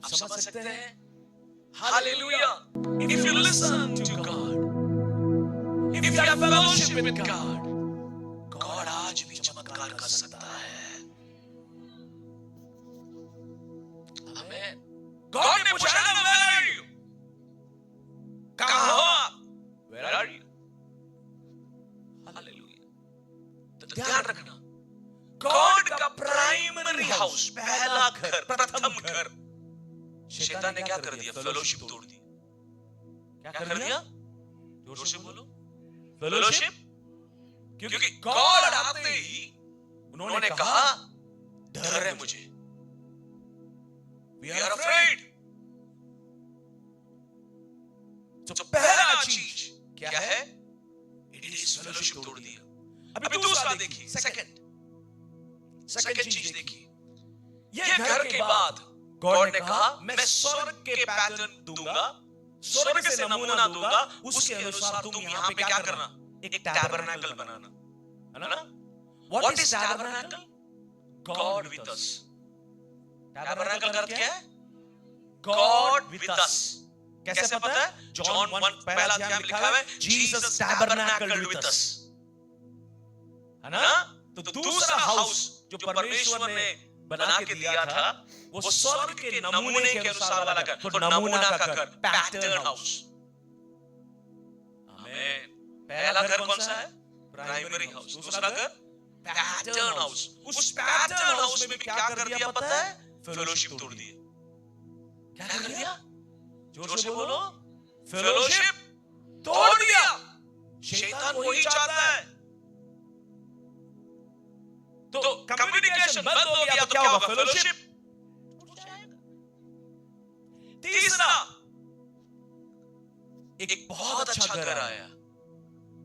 आप समझ सकते हैं? Hallelujah! If you listen to God, if you have fellowship with God, God आज भी चमत्कार कर सकता है। आमेन। God ने पूछा ना, where are you? कहाँ हो आप? Where are you? हालेलुया। तो ध्यान रखना, गॉड का प्राइमरी हाउस, पहला घर, प्रथम घर, शैतान ने क्या कर दिया? फेलोशिप तोड़ दी। क्या कर दिया? जोर से बोलो, फेलोशिप। क्योंकि गॉड आते ही उन्होंने कहा, डर है मुझे, वी आर अफ्रेड। तो पहला चीज क्या है? इट इज फेलोशिप तोड़ दिया। अभी दूसरा देखिए, सेकंड चीज देखिए, ये घर के बाद गॉड ने कहा, मैं स्वर्ग के पैटर्न दूंगा, स्वर्ग से नमूना दूंगा, उसके अनुसार तुम यहां पे क्या करना? एक टैबरनेकल बनाना, है ना? What is tabernacle? God with us. Tabernacle का अर्थ क्या है? God with us. कैसे पता है? जॉन 1 पहला अध्याय में लिखा है, जीसस टैबरनेकल्ड विद अस, है ना? तो दूसरा हाउस जो परमेश्वर ने बना के दिया था, वो स्वर्ग के नमूने के अनुसार वाला घर, तो नमूना का घर, पैटर्न हाउस। आमेन। पहला घर कौन सा है? Primary house. दूसरा घर पैटर्न हाउस। उस पैटर्न हाउस में भी क्या कर दिया पता है? फेलोशिप तोड़ दिए। क्या कर दिया? जोर से बोलो, फेलोशिप तोड़ दिया। शैतान वही चाहता है। तो कम्युनिकेशन बंद हो गया तो क्या होगा? फेलोशिप टूट जाएगा। तीसरा, एक बहुत अच्छा घर आया,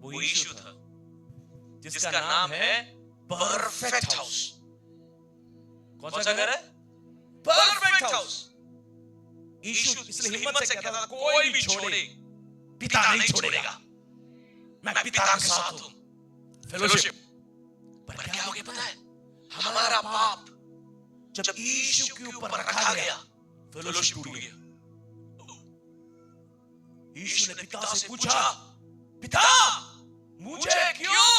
वो यीशु था, जिसका नाम है परफेक्ट हाउस। कौन सा घर है? Perfect house. यीशु इसलिए हिम्मत से कहता था, कोई भी छोड़े, पिता नहीं छोड़ेगा, मैं पिता के साथ हूं। फेलोशिप। पर क्या हो गया पता है? हमारा पाप जब यीशु के ऊपर रखा गया, फेलोशिप टूट गया। यीशु ने पिता से पूछा, पिता मुझे क्यों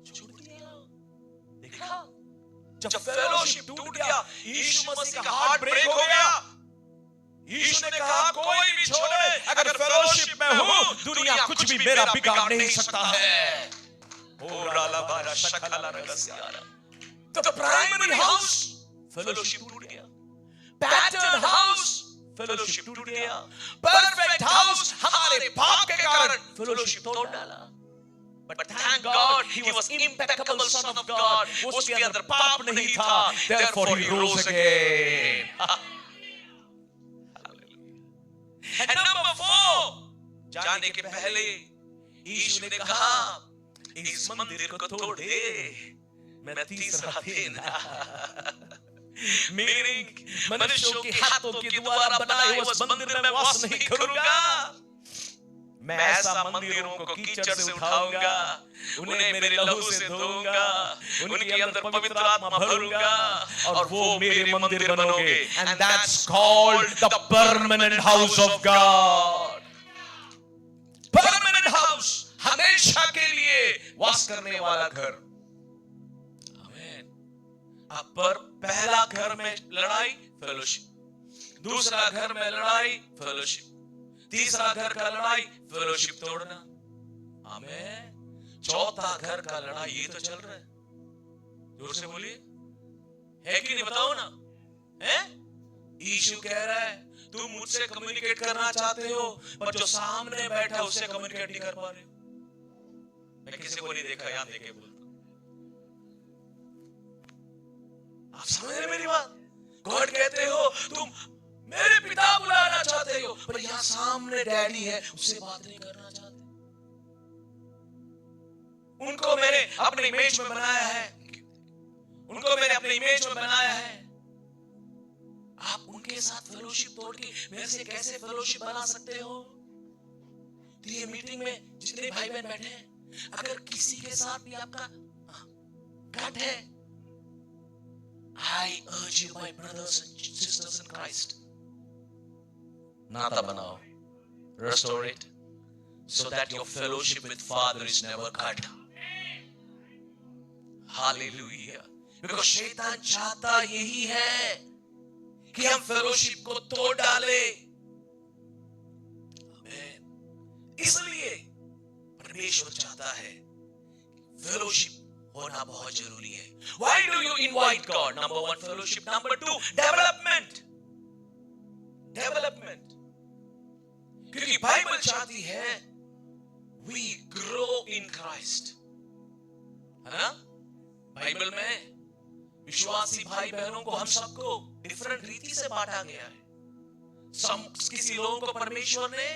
छोड़ दिया? देखा, जब फेलोशिप टूट गया, यीशु मसीह का हार्ट ब्रेक हो गया। यीशु ने कहा, कोई भी छोड़े, अगर फेलोशिप में हूं, दुनिया कुछ भी मेरा बिगाड़ नहीं सकता है। तो प्राइमरी हाउस फेलोशिप टूट गया, पैटर्न हाउस फेलोशिप टूट गया, परफेक्ट हाउस हमारे पाप के कारण फेलोशिप तोड़ डाला। But thank God, he was impeccable son of God. उसके अंदर पाप नहीं था, therefore he rose again. And number 4, जाने के पहले यीशु ने कहा, इस मंदिर को तोड़ दे, मैं तीसरा दिन मीनिंग मनुष्यों के हाथों के द्वारा बनाए उस मंदिर में वास नहीं करूंगा। मैं ऐसा मंदिरों को कीचड़ से उठाऊंगा, उन्हें मेरे लहू से धोऊंगा, उनके अंदर पवित्र आत्मा भरूंगा और वो मेरे मंदिर बनोगे। And that's called the permanent house of God. Permanent house, हमेशा के लिए वास करने वाला घर। आमीन। अब पर पहला घर में लड़ाई, फेलोशिप। दूसरा घर में लड़ाई, फेलोशिप। तीसरा घर का लड़ाई, फेलोशिप तोड़ना। आमीन। चौथा घर का लड़ाई ये तो चल रहा है। जोर से बोलिए, है कि नहीं? बताओ ना, है? यीशु कह रहा है, तुम मुझसे कम्युनिकेट करना चाहते हो, पर जो सामने बैठा उससे कम्युनिकेट नहीं कर पा रहे हो। मैं किसी को नहीं देखा, यहां देखे बोलता। आप समझ रहे मेरी बात? गॉड कहते हो, तुम मेरे पिता बुलाना चाहते हो, पर यहां सामने डैडी है, उससे बात नहीं करना चाहते। उनको मैंने अपने इमेज में बनाया है, उनको मैंने अपने इमेज में बनाया है। आप उनके साथ फेलोशिप तोड़ के मेरे से कैसे फेलोशिप बना सकते हो? तो ये मीटिंग में जितने भाई बहन बैठे हैं, अगर किसी के साथ भी आपका गट है, I urge you, my brothers and sisters in Christ, नाता बनाओ, restore it, so that your fellowship with Father is never cut. Hallelujah. Because शैतान चाहता यही है कि हम फेलोशिप को तोड़ डाले। इसलिए परमेश्वर चाहता है फेलोशिप होना बहुत जरूरी है। Why do you invite God? Number one, fellowship. Number two, development. Development. क्योंकि बाइबल चाहती है we grow in Christ, है ना? बाइबल में विश्वासी भाई बहनों को, हम सबको डिफरेंट रीति से बांटा गया है। किसी लोगों को परमेश्वर ने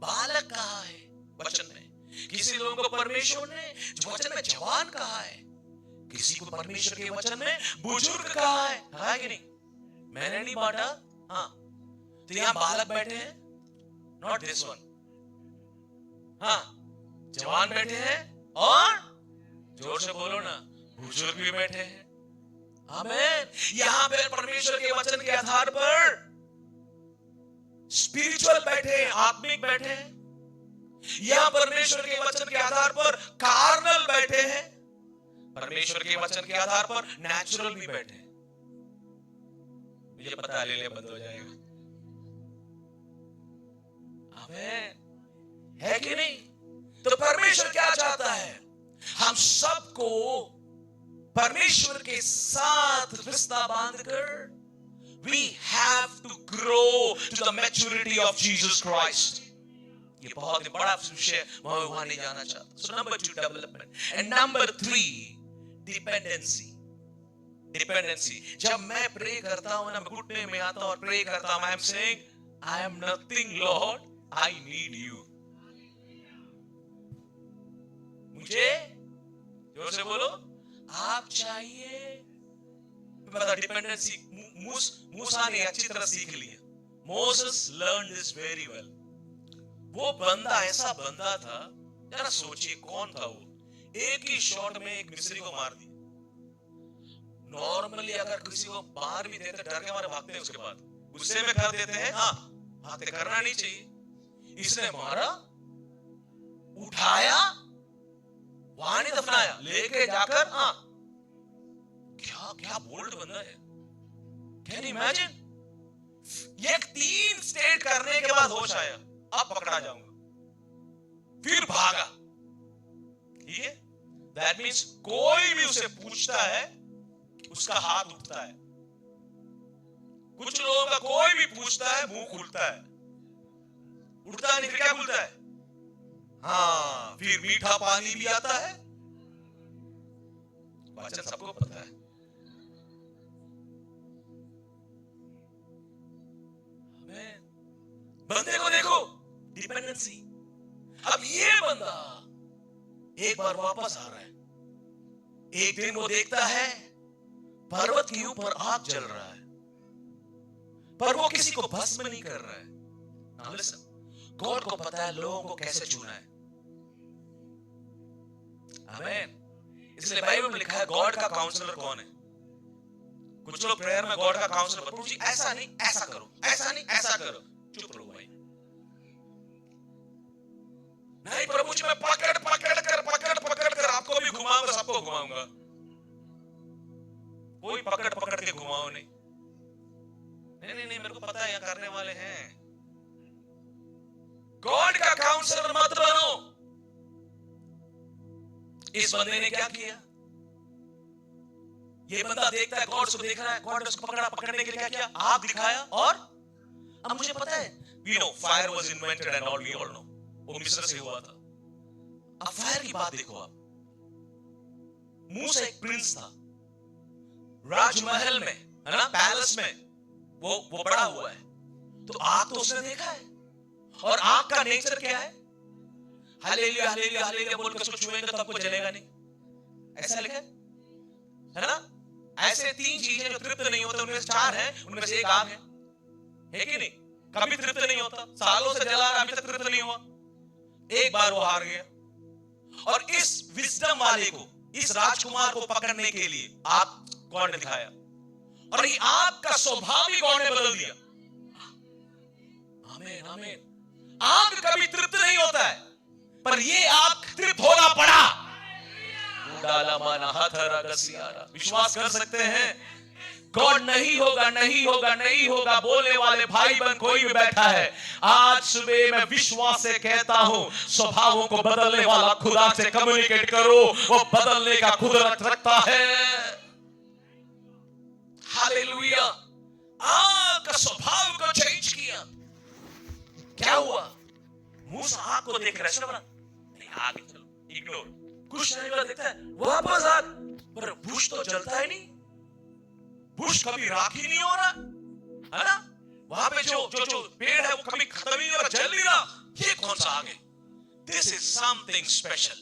बालक कहा है वचन में, किसी लोगों को परमेश्वर ने वचन में जवान कहा है, किसी को परमेश्वर के वचन में बुजुर्ग कहा है कि नहीं? मैंने नहीं बांटा। हाँ, तो यहां बालक बैठे हैं, नॉट दिस वन। हाँ, जवान बैठे हैं और जोर से बोलो ना, बुजुर्ग भी बैठे हैं। आमीन। यहां पर परमेश्वर के वचन के आधार पर स्पिरिचुअल बैठे हैं, आत्मिक बैठे हैं। यहां परमेश्वर के वचन के आधार पर कार्नल बैठे हैं, परमेश्वर के वचन के आधार पर नेचुरल भी बैठे हैं। मुझे पता है ले बंद हो जाएगा। आमीन, है कि नहीं? तो परमेश्वर क्या चाहता है? हम सबको परमेश्वर के साथ रिश्ता बांधकर we have to grow to the maturity of Jesus Christ. ये बहुत ही बड़ा विषय, मैं वहां नहीं जाना चाहता। So number 2, development, and number 3, dependency. Dependency. जब मैं प्रे करता हूं ना, मैं घुटने में आता हूं और प्रे करता हूं, I am saying, I am nothing, Lord, I need you. मुझे जोर से बोलो, आप चाहिए। पता डिपेंडेंसी मूसा ने अच्छी तरह सीख लिया। Moses learn this very well. वो बंदा ऐसा बंदा था, जरा सोचिए कौन था वो, एक ही शॉट में एक मिस्री को मार दिया। नॉर्मली अगर किसी को मार भी देते, डर के मारे भागते हैं, उसके बाद गुस्से में कर देते हैं। हाँ, भागते, करना नहीं चाहिए। इसने मारा, उठाया, वहां नहीं दफनाया, लेके जाकर, हाँ, क्या क्या बोल्ड बंदा है। Can you imagine? ये 3 स्टेट करने के बाद होश आया, अब पकड़ा जाऊंगा, फिर भागा। ठीक है, दैट मीन्स कोई भी उसे पूछता है, उसका हाथ उठता है। कुछ लोगों का कोई भी पूछता है, मुंह खुलता है, उठता नहीं, फिर क्या खुलता है? हाँ, फिर मीठा पानी भी आता है। वचन सबको पता है। बंदे को देखो, डिपेंडेंसी। अब ये बंदा एक बार वापस आ रहा है। एक दिन वो देखता है पर्वत के ऊपर आग जल रहा है, पर वो किसी को भस्म नहीं कर रहा है। Now listen, गॉड को पता है लोगों को कैसे चुना है। आमीन। इसलिए बाइबल में लिखा है गॉड का काउंसलर कौन है। कुछ लोग प्रेयर में गॉड का काउंसलर, प्रभु जी ऐसा नहीं ऐसा करो, ऐसा नहीं ऐसा करो। चुप रहो भाई। नहीं प्रभु जी, मैं पकड़ कर आपको भी घुमाऊंगा, सबको घुमाऊंगा। कोई पकड़ के घुमाओ नहीं। नहीं, मेरे को पता है यहाँ करने वाले हैं। गॉड का काउंसलर मत बनो। इस बंदे ने क्या किया? ये बंदा देखता है, गॉड उसको देख रहा है, गॉड उसको पकड़ने के लिए क्या किया? आग दिखाया। और अब मुझे पता है, we know fire was invented and all, we all know, वो मिस्र से हुआ था। अब फायर की बात देखो आप। मूसा एक प्रिंस था, राजमहल में, है ना, पैलेस में वो बड़ा हुआ है, तो आग तो उसने देखा है। और आग का नेचर क्या है? हालेलुया हालेलुया हालेलुया बोल के उसको छुएंगे तो आपको जलेगा नहीं, ऐसा लिखा है ना। ऐसे 3 चीजें जो तृप्त नहीं होते, उनमें से 4 हैं, उनमें से एक आग है कि नहीं? कभी तृप्त नहीं होता, सालों से जला रहा, अभी तक तृप्त नहीं हुआ। एक बार वो हार गया, और इस विजडम वाले को, इस राजकुमार को पकड़ने के लिए आग गॉड ने दिखाया, और ये आग का स्वभाव भी गॉड ने बदल दिया। आमीन आमीन। आग कभी तृप्त नहीं होता है, पर ये आग तृप्त होना पड़ा। विश्वास कर सकते हैं गॉड नहीं होगा, नहीं होगा, नहीं होगा बोलने वाले भाई बहन कोई भी बैठा है, आज सुबह मैं विश्वास से कहता हूं, स्वभावों को बदलने वाला खुदा से कम्युनिकेट करो, वो बदलने का कुदरत रखता है। हालेलुया। आग का स्वभाव को चेंज किया। क्या हुआ? मूसा आग को देख रहा है, नहीं आगे चलो, इग्नोर, कुछ नहीं हुआ, देखता है वापस आग, पर बुश तो जलता है नहीं, बुश कभी राख ही नहीं हो रहा है ना, वहां पे जो जो जो पेड़ है वो कभी खत्म ही नहीं हो रहा, जल नहीं रहा, ये कौन सा आग है? This is something special.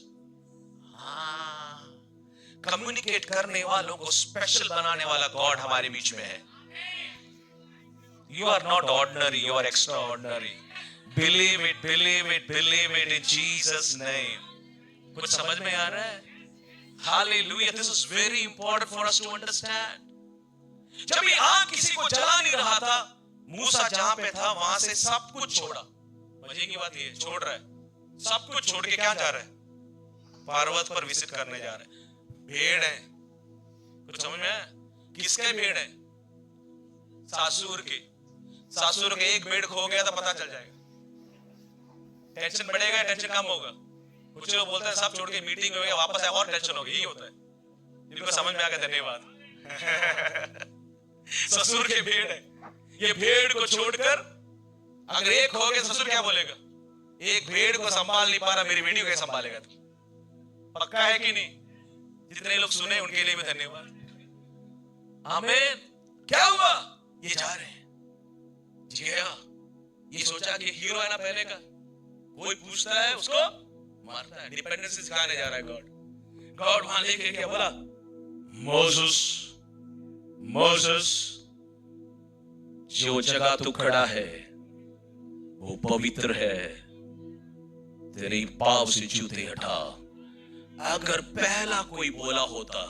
Communicate करने वालों को स्पेशल बनाने वाला गॉड हमारे बीच में है। You are not ordinary, you are extraordinary. Believe it, believe it, believe it in Jesus name. कुछ समझ में आ रहा है? Hallelujah. This is very important for us to understand. जब ये आग किसी को जला नहीं रहा था, मूसा जहां पे था वहां से सब कुछ छोड़ा। मजे की बात ये, छोड़ रहा है, सब कुछ छोड़ के क्या जा रहा है? पर्वत पर विजिट करने जा रहा है। भेड़ है, कुछ समझ में आया? किसके भेड़ है? सासुर के। सासुर के एक भेड़ खो गया तो पता चल जाएगा, टेंशन बढ़ेगा, टेंशन कम होगा। कुछ लोग बोलते हैं सब छोड़ के मीटिंग हो गया, वापस आए और टेंशन होगी, यही होता है। जिनको समझ में आ गया धन्यवाद। ससुर के भेड़ है, ये भेड़ को छोड़कर अगर एक हो गया, ससुर क्या बोलेगा? एक भेड़ को संभाल नहीं पा रहा, मेरी बेटी को कैसे संभालेगा तू? पक्का है कि नहीं? जितने लोग सुने उनके लिए भी धन्यवाद। आमीन। क्या हुआ? ये जा रहे हैं, जी हाँ, ये सोचा कि हीरो है ना पहले का, कोई पूछता है उसको मारता है। डिपेंडेंसी सिखाने जा रहा है गॉड। गॉड वहां लेके क्या बोला? मोसेस, मोसेस, जो जगह तू खड़ा है वो पवित्र है, तेरे पांव से जूते हटा। अगर पहला कोई बोला होता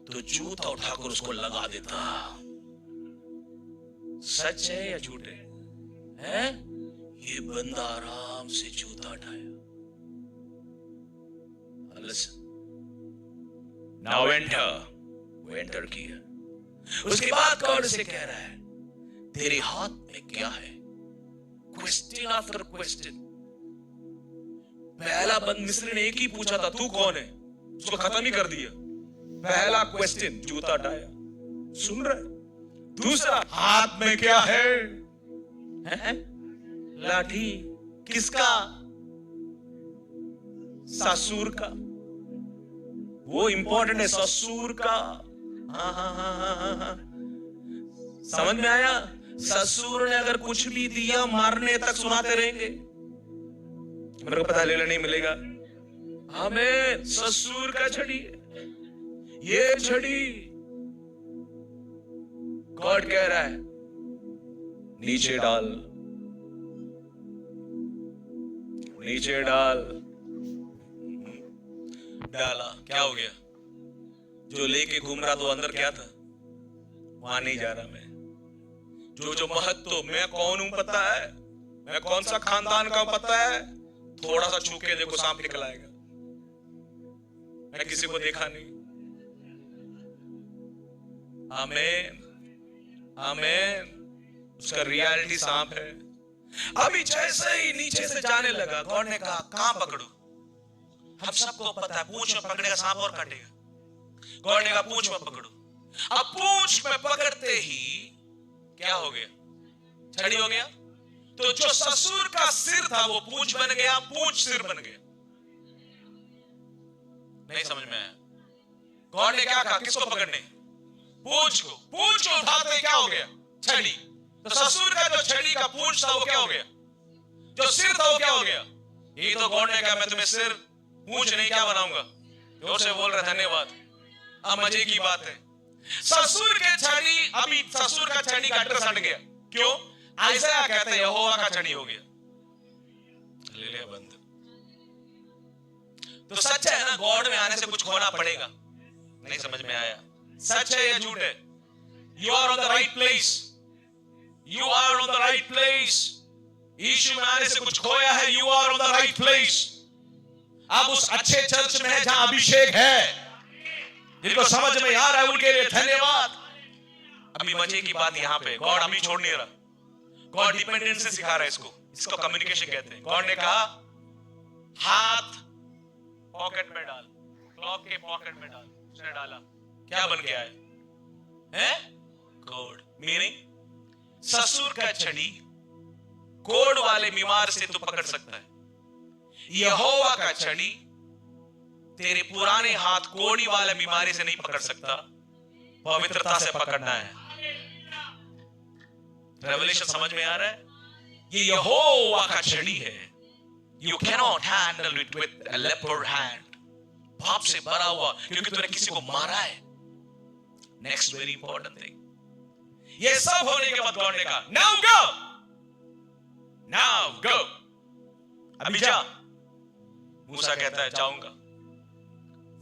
तो जूता उठाकर उसको लगा देता। सच है या झूठ है? ये बंदा आराम से जूता हटाया। नाउ एंटर, वो एंटर किया। उसके बाद गॉड से कह रहा है, तेरे हाथ में क्या है? Question after question. पहला बंद मिस्र ने एक ही पूछा था, तू कौन है? उसको खत्म ही कर दिया। पहला क्वेश्चन, जूता हटाया। सुन रहा है? दूसरा, हाथ में क्या है? लाठी। किसका? ससुर का। वो इंपॉर्टेंट है, ससुर का। हाँ। समझ में आया? ससुर ने अगर कुछ भी दिया, मारने तक सुनाते रहेंगे, मेरे को पता लेना नहीं मिलेगा। हमें ससुर का छड़ी, ये छड़ी। गॉड कह रहा है नीचे डाल, नीचे डाल। डाला, क्या हो गया? जो लेके घूम रहा तो अंदर क्या था? वहां नहीं जा रहा मैं। जो महत्व, मैं कौन हूं पता है, मैं कौन सा खानदान का पता है, थोड़ा सा छू के देखो सांप निकल आएगा। मैं किसी को देखा नहीं। आमीन, आमीन। उसका रियलिटी सांप है। अभी जैसे ही नीचे से जाने लगा, गॉड ने कहा कहां पकड़ू? हम सबको पता है पूंछ में पकड़ेगा सांप और काटेगा। गॉड ने कहा पूंछ में पकड़ो। अब पूंछ में पकड़ते ही क्या हो गया? छड़ी हो गया। तो जो ससुर का सिर था वो पूंछ बन गया, पूंछ सिर बन गया। नहीं समझ में आया? गॉड ने क्या कहा? किसको पकड़ने? पूंछ को। पूंछ को उठाते ही क्या हो गया? छड़ी। तो ससुर का जो छड़ी का पूंछ था वो क्या हो गया? जो सिर था वो क्या हो गया? ये तो गॉड ने कहा मैं तुम्हें सिर पूंछ नहीं क्या बनाऊंगा। जोर से बोल रहे धन्यवाद। अब मजे की बात है, ससुर के छड़ी, अभी ससुर का छड़ी का एड्रेस हट गया। क्यों? आइज़ाया कहते हैं यहोवा का छड़ी हो गया। ले ले बंद। तो सच है ना, गॉड में आने से कुछ खोना पड़ेगा। नहीं समझ में आया? सच है या झूठ है? You are on the right place, you are on the right place. Yeshu में आने से कुछ खोया है, you are on the right place. आप उस अच्छे चर्च में है जहां अभिषेक है। जिनको समझ में आ रहा है उनके लिए धन्यवाद। अभी मजे की बात यहां पे, गॉड अभी छोड़ नहीं रहा। गॉड डिपेंडेंसी सिखा रहा है इसको कम्युनिकेशन कहते हैं। गॉड ने कहा हाथ पॉकेट में डाल, क्लॉक के पॉकेट में डाल। उसने डाला, क्या बन गया है? कोड। मीनिंग ससुर का छड़ी कोड वाले बीमार से तू पकड़ सकता है। यहोवा का छड़ी तेरे पुराने हाथ कोड़ी वाले बीमारी से नहीं पकड़ सकता, पवित्रता से पकड़ना है। रेवलेशन समझ में आ रहा है? ये यहोवा का छड़ी है। You cannot handle it with a leper hand. पाप से भरा हुआ, क्योंकि तूने किसी को मारा है। Next very important thing. ये सब होने के बाद गॉड ने कहा now go, now go. अभी जा। मूसा कहता है जाऊंगा।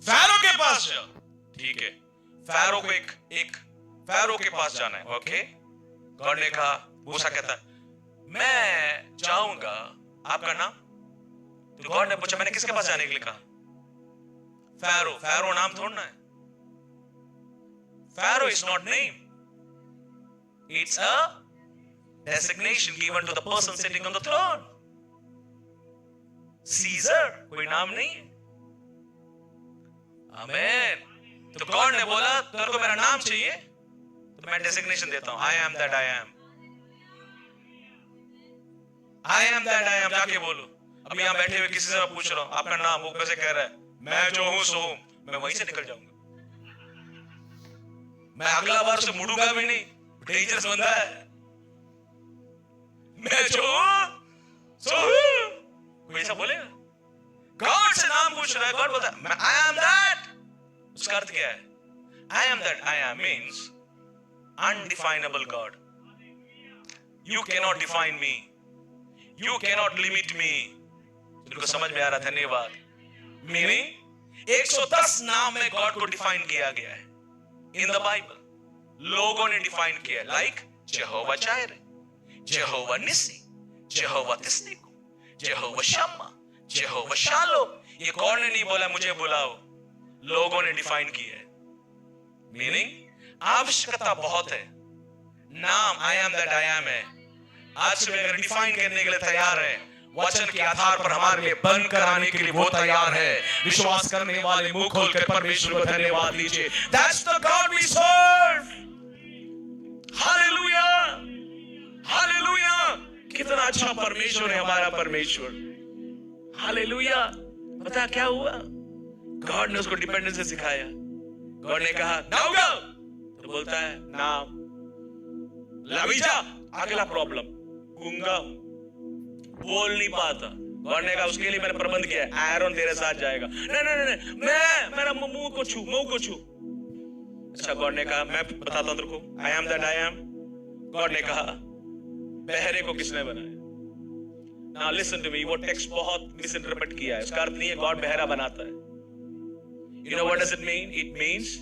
फैरो के पास जा। ठीक है, फैरो को एक फैरो के पास जाना है। ओके, गॉड ने कहा, मूसा कहता है मैं जाऊंगा। आपका नाम? तो गॉड ने पूछा मैंने किसके पास जाने के लिए कहा? फैरो। फैरो नाम थोड़ना है। Pharaoh is not name, it's a designation given to the person sitting on the throne. Caesar कोई नाम नहीं है। आमीन। तो गॉड ने बोला तेरे को मेरा नाम चाहिए तो मैं डेजिग्नेशन देता हूं, आई am that I M. I am that I M जाके बोलो। अभी यहां बैठे हुए किसी से मैं पूछ रहा हूं आपका नाम, वो कैसे कह रहा है मैं जो हूं सो हूं, मैं वहीं से निकल जाऊंगा। मैं अगला बार से मुड़ूंगा भी नहीं, डेंजरस बंदा है। मैं जो हूं सो हूं, कोई ऐसा बोलेगा? गॉड से नाम पूछ रहा है, गॉड बोलता है आई एम दैट। उसका अर्थ क्या है? I am that I am means undefinable God. You cannot define me, you cannot limit me. तुमको समझ में आ रहा? धन्यवाद। मीनिंग 110 नाम में गॉड को डिफाइन किया गया है इन द बाइबल। लोगों ने डिफाइन किया, लाइक यहोवा जायरे, यहोवा निसी, यहोवा तिस्निको, यहोवा शम्मा, यहोवा शालोम। ये गॉड ने नहीं बोला मुझे बुलाओ, लोगों ने डिफाइन किया है। मीनिंग आवश्यकता बहुत है। नाम आई एम दैट आई एम है। आज से अगर डिफाइन करने के लिए तैयार है, वचन के आधार पर हमारे लिए बंद कराने के लिए वो तैयार है। विश्वास करने वाले मुंह खोलकर परमेश्वर को धन्यवाद दीजिए। That's the God we serve. Hallelujah, hallelujah. कितना अच्छा परमेश्वर है हमारा परमेश्वर। हालेलुया। पता क्या हुआ? गॉड ने उसको डिपेंडेंसी सिखाया। गॉड ने कहा नाउ गो, तो बोलता है नाम लविजा। अगला प्रॉब्लम, गूंगा, बोल नहीं पाता। गॉड ने कहा उसके लिए मैंने प्रबंध किया है, आयरन तेरे साथ जाएगा। नहीं नहीं नहीं, मैं मेरा मुंह को छू। अच्छा, गॉड ने कहा मैं बताता हूं तेरे को, आई am that I M. God ने कहा बहरे को किसने बनाया? नाउ लिसन टू मी, वो टेक्स्ट बहुत मिस इंटरप्रेट किया है। इसका अर्थ नहीं है गॉड बहरा बनाता है। You know what does it mean? It means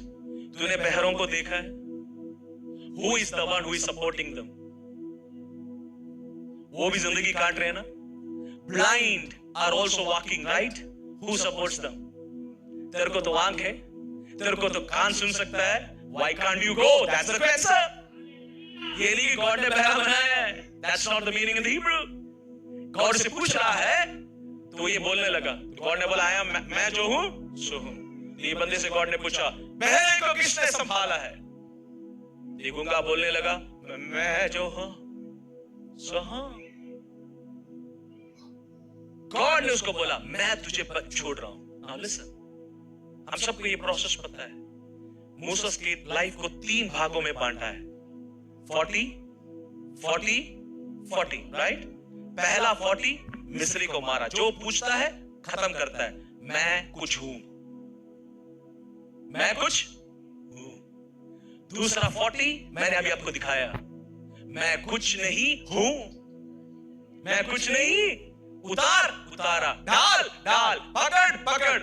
तूने बहरों को देखा है? Who is the one who is supporting them? वो भी जिंदगी काट रहे हैं ना। Blind are also walking, right? Who supports them? तेरे को तो आंख है, तेरे को तो कान सुन सकता है, why can't you go? That's the question. ये नहीं कि गॉड ने बहरा बनाया है, that's not the meaning in the Hebrew. God से पूछ रहा है तो ये बोलने लगा। गॉड ने बोला आया मैं जो हूं सो हूं। ये बंदे से गॉड ने पूछा बहरे को किसने संभाला है? ये गूंगा बोलने लगा मैं जो हूं सो हूं। गॉड ने उसको बोला मैं तुझे छोड़ रहा हूं। नाउ लिसन, हम सबको ये प्रोसेस पता है। मूसा की लाइफ को 3 भागों में बांटा है, 40 40 40, राइट? पहला 40 मिस्री को मारा, जो पूछता है खत्म करता है, मैं कुछ हूं, मैं कुछ हूं। दूसरा 40 मैंने अभी आपको दिखाया, मैं कुछ नहीं हूं, मैं कुछ नहीं। उतारा, डाल, पकड़,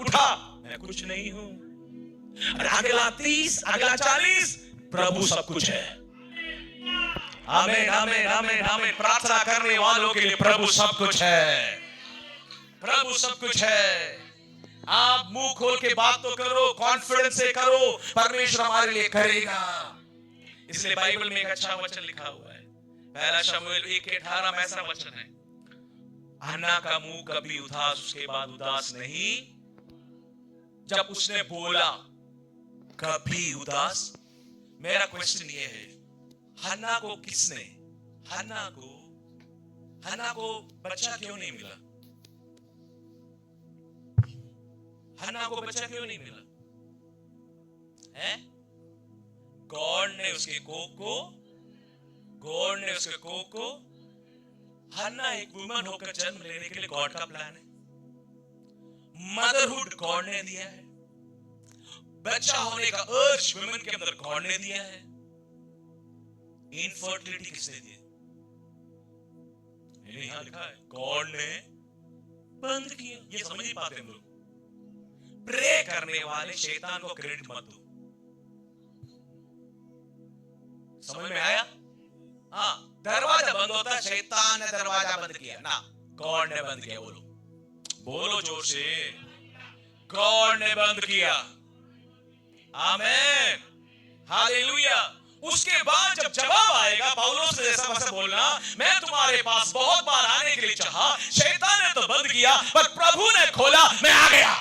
उठा, मैं कुछ नहीं हूं। अगला 30, अगला 40, प्रभु सब कुछ है। आमीन आमीन आमीन आमीन। प्रार्थना करने वालों के लिए प्रभु सब कुछ है, प्रभु सब कुछ है। आप मुंह खोल के बात तो करो, कॉन्फिडेंस से करो, परमेश्वर हमारे लिए करेगा। इसलिए बाइबल में एक अच्छा वचन लिखा हुआ है, पहला शमूएल 1:18 में ऐसा वचन है, हन्ना का मुंह कभी उदास, उसके बाद उदास नहीं। जब उसने बोला कभी उदास, मेरा क्वेश्चन ये है, हन्ना को किसने, हन्ना को बच्चा क्यों नहीं मिला? हन्ना को बच्चा क्यों नहीं मिला है? गॉड ने उसके कोख को हन्ना एक वुमन होकर जन्म लेने के लिए गॉड का प्लान है। मदरहुड गॉड ने दिया है, बच्चा होने का अर्ज वुमन के अंदर गॉड ने दिया है। इनफर्टिलिटी किसने दी? यहां लिखा है गॉड ने बंद किया। ये समझ नहीं पाते हम लोग। प्रे करने वाले शैतान को क्रेडिट मत दो। समझ में आया? हाँ, दरवाजा बंद होता है, शैतान ने दरवाजा बंद किया ना, गॉड ने बंद किया। बोलो जोर से, गॉड ने बंद किया। आमीन, हालेलुया। उसके बाद जब जवाब आएगा, पौलुस ने जैसा वैसा बोलना, मैं तुम्हारे पास बहुत बार आने के लिए चाहा, शैतान ने तो बंद किया, पर प्रभु ने खोला, मैं आ गया।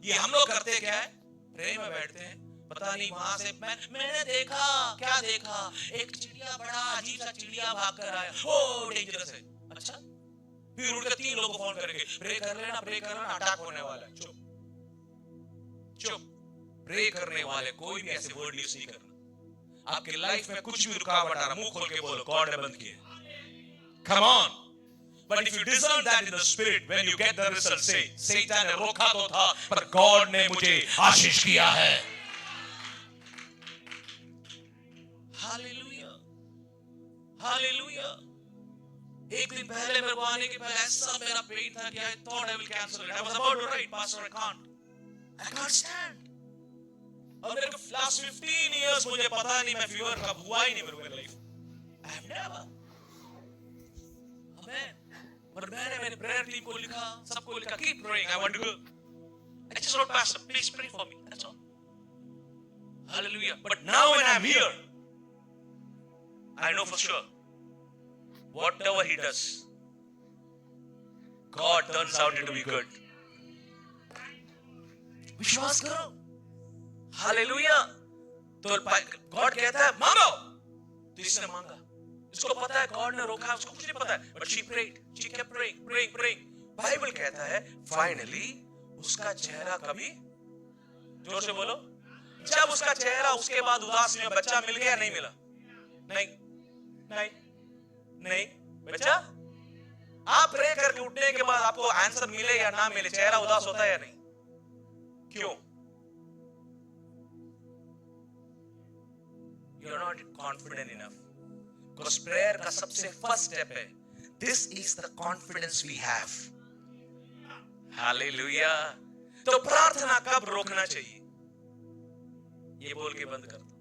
ये हम लोग करते क्या है? प्रे में बैठते हैं, पता नहीं वहां से मैंने देखा, क्या देखा? एक चिड़िया, बड़ा अजीब सा चिड़िया भाग कर आया, ओ डेंजरस है। अच्छा, फिर उठ के 3 लोगों को फोन करेंगे, प्रे कर लेना, अटैक होने वाला है। चुप चुप। प्रे करने वाले कोई भी ऐसे वर्ड यूज नहीं करना। आपके लाइफ में कुछ भी रुकावट आ रहा, मुंह खोल के बोलो, गॉड ने बंद किया। Come on. But if you discern that in the spirit, when you get the result, say, Satan ने रोका तो था, पर गॉड ने मुझे आशीष किया है। Hallelujah, hallelujah. एक दिन पहले मेरे को आने के पहले ऐसा मेरा पेन था कि I thought I will cancel it. I was about to write, Pastor, I can't stand. और मेरे को last 15 years मुझे पता नहीं मैं फीवर कब हुआ ही नहीं मेरे को life. I have never. Amen. पर मैंने मेरे प्रेयर टीम को लिखा, सबको लिखा, keep praying, I want to go. I just wrote, Pastor, please pray for me. That's all. Hallelujah. But now when I'm here, I know for sure, whatever he does, God turns out to be good. विश्वास करो। Hallelujah. तो God कहता है मांगो, तो इसने मांगा। इसको पता है गॉड ने रोका, उसको कुछ नहीं पता है, but she prayed, she kept praying. Bible कहता है फाइनली उसका चेहरा कभी, जोर से बोलो, जब उसका चेहरा उसके बाद उदास में बच्चा मिल गया, नहीं मिला, नहीं बच्चा। आप प्रे करके उठने के बाद आपको आंसर मिले या ना मिले, चेहरा उदास होता है या नहीं? क्यों? You are not confident enough. Because prayer का सबसे फर्स्ट स्टेप है, this is the confidence we have. Hallelujah. तो प्रार्थना कब रोकना चाहिए? ये बोल के बंद कर दो।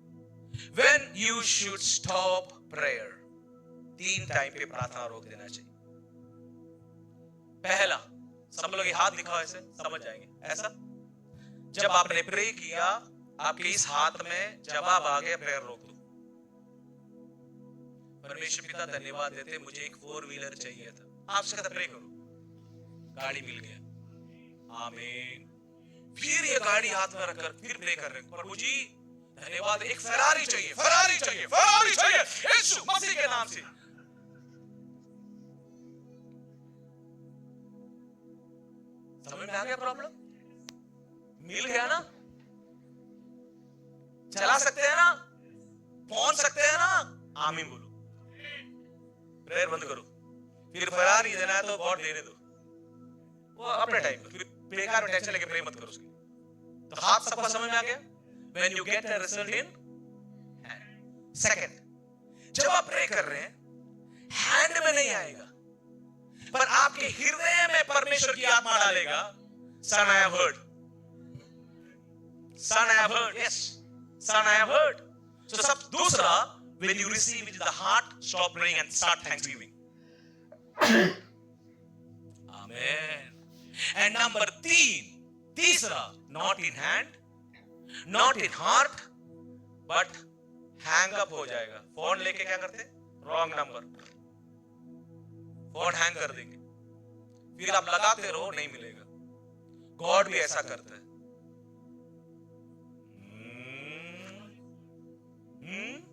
When you should stop prayer. 3 time पे प्रार्थना रोक देना चाहिए। पहला, सब लोग हाथ दिखाओ, ऐसे समझ जाएंगे। ऐसा, जब आपने प्रे किया, आपके इस हाथ में जवाब आ गया, प्रेयर रोक दो। परमेश्वर पिता धन्यवाद देते, मुझे एक 4 व्हीलर चाहिए था, आपसे कहता प्रे करो, गाड़ी मिल गया। आमीन। फिर ये गाड़ी हाथ में रखकर फिर प्रे कर रहे हैं, प्रभु जी धन्यवाद, एक फरारी चाहिए यीशु मसीह के नाम से। समझ में आ गया प्रॉब्लम? मिल गया ना? चला सकते हैं ना? पहुंच सकते हैं ना? आमीन बोलो। प्रेयर बंद करो। फिर फरारी देना है तो गॉड देने दो, वो अपने टाइम पर। फिर बेकार में टेंशन लेके प्रे मत करो उसकी। तो हाथ सबका समझ में आ गया? When you get a result in hand. Second, जब आप प्रे कर रहे हैं, हैंड में नहीं आएगा, पर आपके हृदय में परमेश्वर की आत्मा डालेगा। Son, I have heard. Son, I have heard. Yes. Son, I have heard. So सब दूसरा, when you receive it in the heart, stop praying and start thanksgiving. Amen. And number 3, तीसरा, not in hand, not in heart, but hang up हो जाएगा. Phone लेके क्या करते? Wrong number. Phone hang कर देंगे, फिर आप लगाते रहो, नहीं मिलेगा. गॉड भी ऐसा करता है.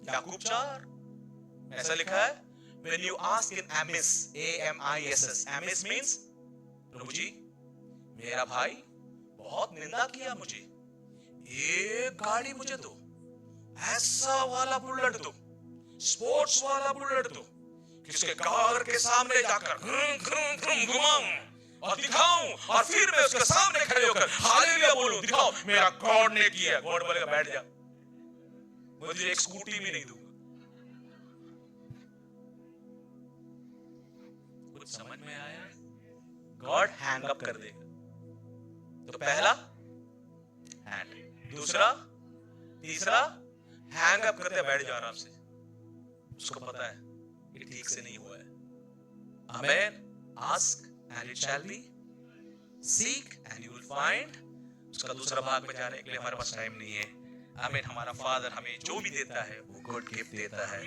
याकूब 4 ऐसा लिखा है, when you ask in amiss, A-M-I-S-S, amiss means, प्रभु जी मेरा भाई बहुत निंदा किया मुझे, एक गाड़ी मुझे दो, ऐसा वाला बुलेट दो, स्पोर्ट्स वाला बुलेट दो, किसके कार के सामने जाकर घुमाऊं और दिखाऊं, और फिर मैं उसके सामने खड़े होकर हालेलुया बोलूं, दिखाओ मेरा गॉड ने किया. गॉड बोलेगा बैठ जा, मुझे एक स्कूटी भी नहीं दूंगा. कुछ समझ में आया? गॉड हैंग अप कर देगा. तो पहला हैंड, दूसरा, तीसरा हैंग अप करते बैठ जा आराम से. उसको पता है ये ठीक से नहीं हुआ है. Amen. Ask and it shall be, seek and you will find. उसका दूसरा भाग में जाने के लिए हमारे पास टाइम नहीं है. आमीन. हमारा फादर हमें जो भी देता है वो गुड गिफ्ट देता है.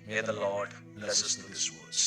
May the Lord bless us through these words.